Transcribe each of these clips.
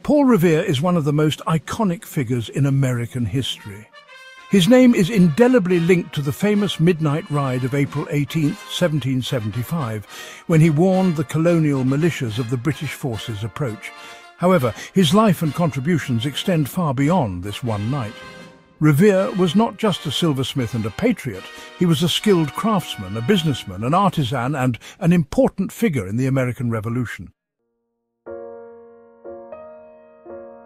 Paul Revere is one of the most iconic figures in American history. His name is indelibly linked to the famous midnight ride of April 18, 1775, when he warned the colonial militias of the British forces' approach. However, his life and contributions extend far beyond this one night. Revere was not just a silversmith and a patriot, he was a skilled craftsman, a businessman, an artisan, and an important figure in the American Revolution.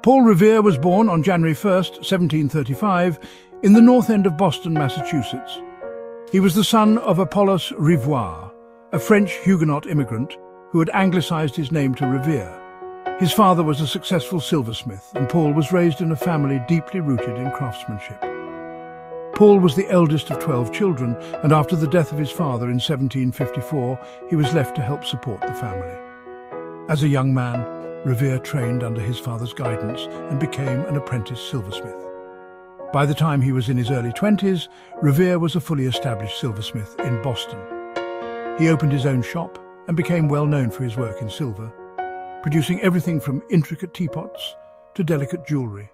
Paul Revere was born on January 1, 1735, in the north end of Boston, Massachusetts. He was the son of Apollos Revere, a French Huguenot immigrant who had anglicized his name to Revere. His father was a successful silversmith, and Paul was raised in a family deeply rooted in craftsmanship. Paul was the eldest of 12 children, and after the death of his father in 1754, he was left to help support the family. As a young man, Revere trained under his father's guidance and became an apprentice silversmith. By the time he was in his early 20s, Revere was a fully established silversmith in Boston. He opened his own shop and became well known for his work in silver, producing everything from intricate teapots to delicate jewellery.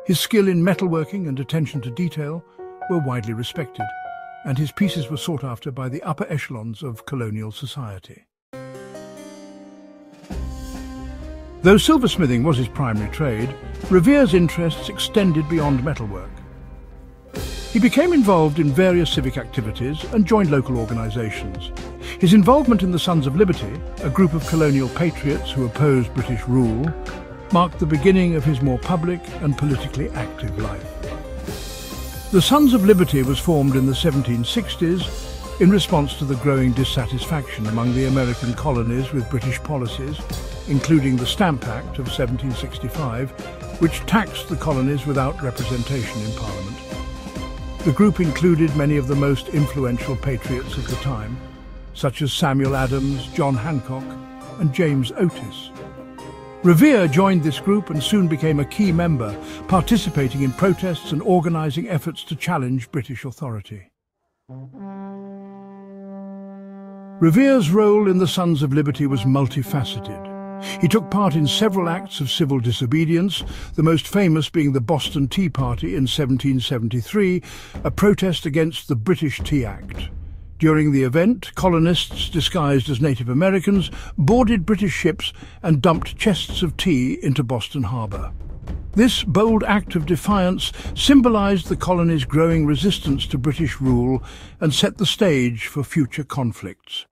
His skill in metalworking and attention to detail were widely respected, and his pieces were sought after by the upper echelons of colonial society. Though silversmithing was his primary trade, Revere's interests extended beyond metalwork. He became involved in various civic activities and joined local organisations. His involvement in the Sons of Liberty, a group of colonial patriots who opposed British rule, marked the beginning of his more public and politically active life. The Sons of Liberty was formed in the 1760s in response to the growing dissatisfaction among the American colonies with British policies, including the Stamp Act of 1765, which taxed the colonies without representation in Parliament. The group included many of the most influential patriots of the time, such as Samuel Adams, John Hancock, and James Otis. Revere joined this group and soon became a key member, participating in protests and organising efforts to challenge British authority. Revere's role in the Sons of Liberty was multifaceted. He took part in several acts of civil disobedience, the most famous being the Boston Tea Party in 1773, a protest against the British Tea Act. During the event, colonists disguised as Native Americans boarded British ships and dumped chests of tea into Boston Harbour. This bold act of defiance symbolised the colony's growing resistance to British rule and set the stage for future conflicts.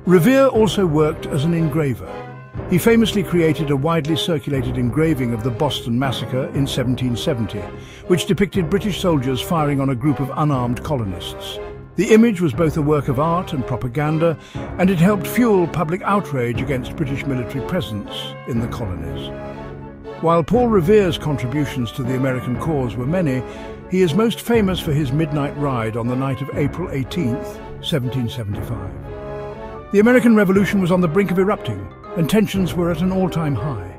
Revere also worked as an engraver. He famously created a widely circulated engraving of the Boston Massacre in 1770, which depicted British soldiers firing on a group of unarmed colonists. The image was both a work of art and propaganda, and it helped fuel public outrage against British military presence in the colonies. While Paul Revere's contributions to the American cause were many, he is most famous for his midnight ride on the night of April 18, 1775. The American Revolution was on the brink of erupting, and tensions were at an all-time high.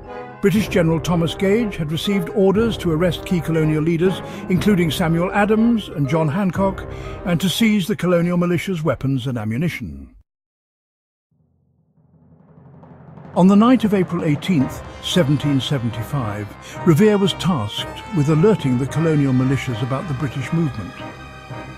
British General Thomas Gage had received orders to arrest key colonial leaders, including Samuel Adams and John Hancock, and to seize the colonial militia's weapons and ammunition. On the night of April 18, 1775, Revere was tasked with alerting the colonial militias about the British movement.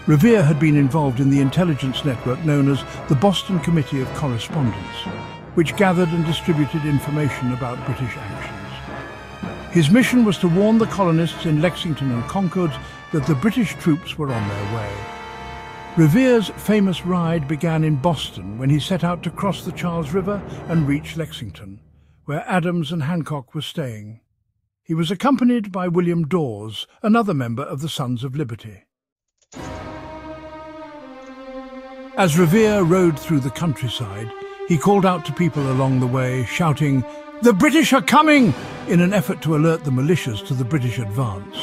Revere had been involved in the intelligence network known as the Boston Committee of Correspondence, which gathered and distributed information about British actions. His mission was to warn the colonists in Lexington and Concord that the British troops were on their way. Revere's famous ride began in Boston when he set out to cross the Charles River and reach Lexington, where Adams and Hancock were staying. He was accompanied by William Dawes, another member of the Sons of Liberty. As Revere rode through the countryside, he called out to people along the way, shouting, "The British are coming!" in an effort to alert the militias to the British advance.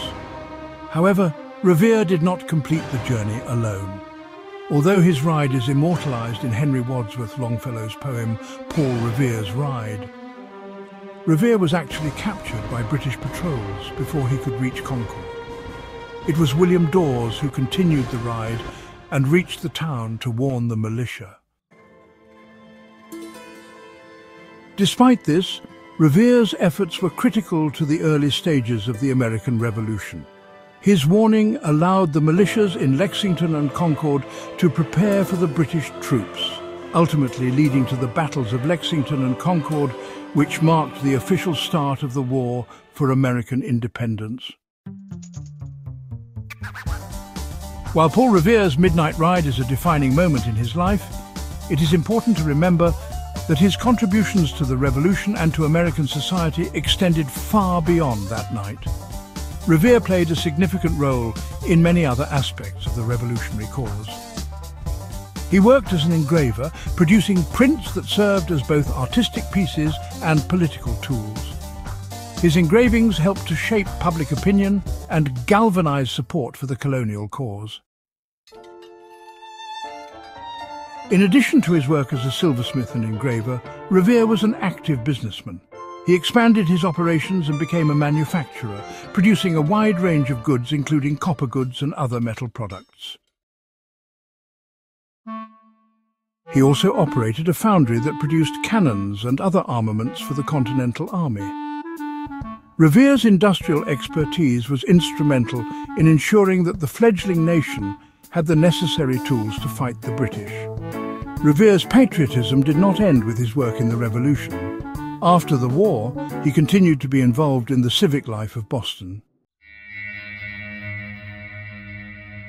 However, Revere did not complete the journey alone. Although his ride is immortalised in Henry Wadsworth Longfellow's poem Paul Revere's Ride, Revere was actually captured by British patrols before he could reach Concord. It was William Dawes who continued the ride and reached the town to warn the militia. Despite this, Revere's efforts were critical to the early stages of the American Revolution. His warning allowed the militias in Lexington and Concord to prepare for the British troops, ultimately leading to the battles of Lexington and Concord, which marked the official start of the war for American independence. While Paul Revere's midnight ride is a defining moment in his life, it is important to remember that his contributions to the Revolution and to American society extended far beyond that night. Revere played a significant role in many other aspects of the revolutionary cause. He worked as an engraver, producing prints that served as both artistic pieces and political tools. His engravings helped to shape public opinion and galvanize support for the colonial cause. In addition to his work as a silversmith and engraver, Revere was an active businessman. He expanded his operations and became a manufacturer, producing a wide range of goods including copper goods and other metal products. He also operated a foundry that produced cannons and other armaments for the Continental Army. Revere's industrial expertise was instrumental in ensuring that the fledgling nation had the necessary tools to fight the British. Revere's patriotism did not end with his work in the Revolution. After the war, he continued to be involved in the civic life of Boston.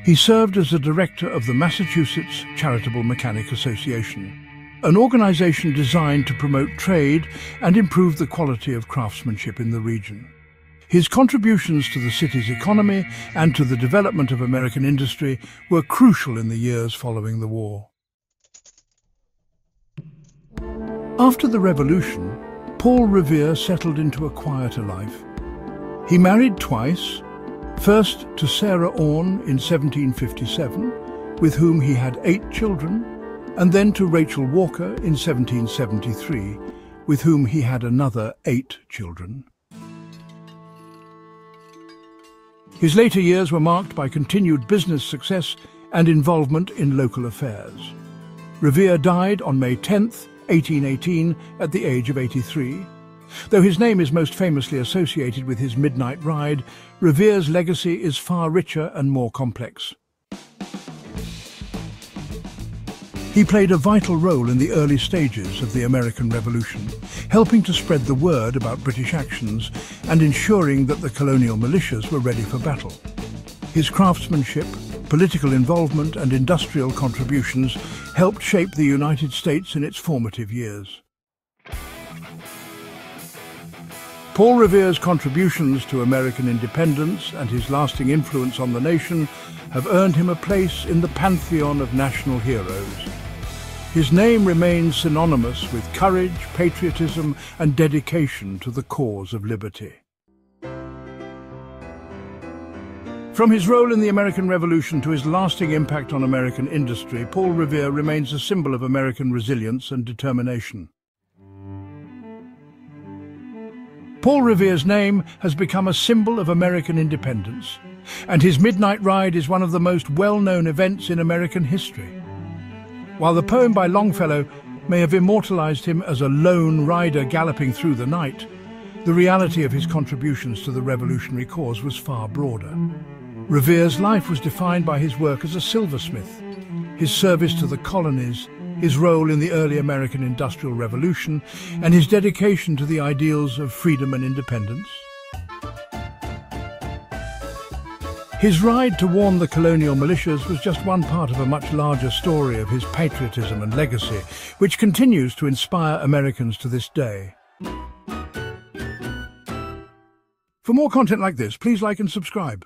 He served as the director of the Massachusetts Charitable Mechanic Association, an organization designed to promote trade and improve the quality of craftsmanship in the region. His contributions to the city's economy and to the development of American industry were crucial in the years following the war. After the Revolution, Paul Revere settled into a quieter life. He married twice, first to Sarah Orne in 1757, with whom he had 8 children, and then to Rachel Walker in 1773, with whom he had another 8 children. His later years were marked by continued business success and involvement in local affairs. Revere died on May 10th, 1818, at the age of 83. Though his name is most famously associated with his midnight ride, Revere's legacy is far richer and more complex. He played a vital role in the early stages of the American Revolution, helping to spread the word about British actions and ensuring that the colonial militias were ready for battle. His craftsmanship, political involvement and industrial contributions helped shape the United States in its formative years. Paul Revere's contributions to American independence and his lasting influence on the nation have earned him a place in the pantheon of national heroes. His name remains synonymous with courage, patriotism and dedication to the cause of liberty. From his role in the American Revolution to his lasting impact on American industry, Paul Revere remains a symbol of American resilience and determination. Paul Revere's name has become a symbol of American independence, and his midnight ride is one of the most well-known events in American history. While the poem by Longfellow may have immortalized him as a lone rider galloping through the night, the reality of his contributions to the revolutionary cause was far broader. Revere's life was defined by his work as a silversmith, his service to the colonies, his role in the early American Industrial Revolution, and his dedication to the ideals of freedom and independence. His ride to warn the colonial militias was just one part of a much larger story of his patriotism and legacy, which continues to inspire Americans to this day. For more content like this, please like and subscribe.